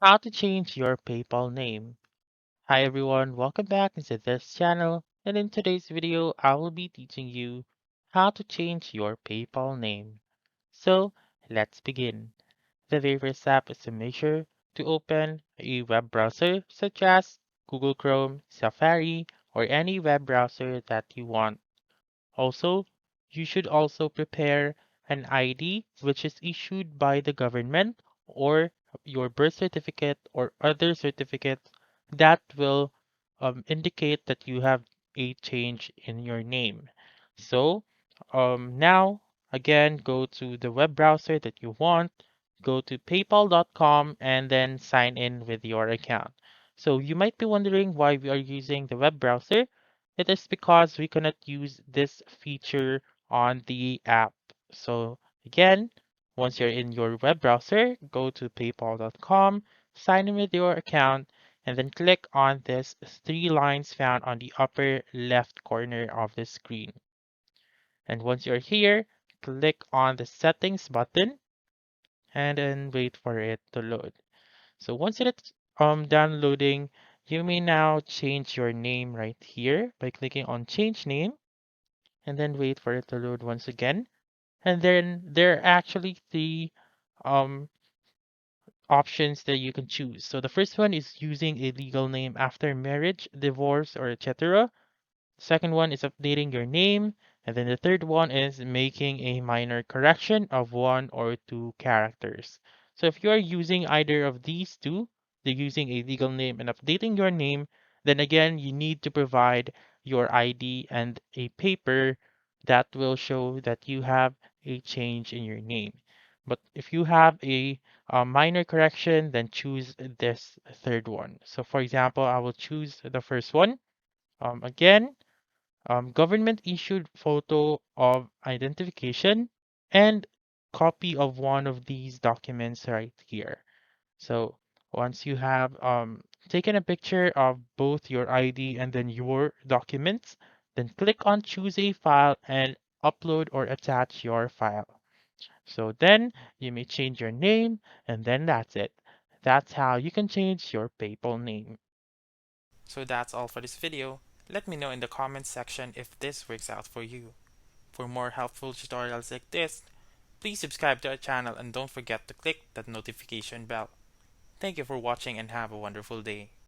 How to change your PayPal name. Hi everyone, welcome back into this channel, and in today's video I will be teaching you how to change your PayPal name. So let's begin. The very first step is to make sure to open a web browser such as Google Chrome, Safari, or any web browser that you want. Also, you should also prepare an ID which is issued by the government or your birth certificate or other certificate that will indicate that you have a change in your name. So now, again, go to the web browser that you want, go to paypal.com and then sign in with your account. So you might be wondering why we are using the web browser. It is because we cannot use this feature on the app. So again, once you're in your web browser, go to paypal.com, sign in with your account, and then click on this three lines found on the upper left corner of the screen. And once you're here, click on the settings button and then wait for it to load. So once it's downloading, you may now change your name right here by clicking on change name and then wait for it to load once again. And then there are actually three um, options that you can choose. So the first one is using a legal name after marriage, divorce, or etc. Second one is updating your name. And then the third one is making a minor correction of one or two characters. So if you are using either of these two, the using a legal name and updating your name, then again, you need to provide your ID and a paper that will show that you have a change in your name. But if you have a minor correction, then choose this third one. So for example, I will choose the first one. Again, government issued photo of identification and copy of one of these documents right here. So once you have taken a picture of both your ID and then your documents, then click on choose a file and upload or attach your file. So then you may change your name and then that's it. That's how you can change your PayPal name. So that's all for this video. Let me know in the comments section if this works out for you. For more helpful tutorials like this, please subscribe to our channel and don't forget to click that notification bell. Thank you for watching and have a wonderful day.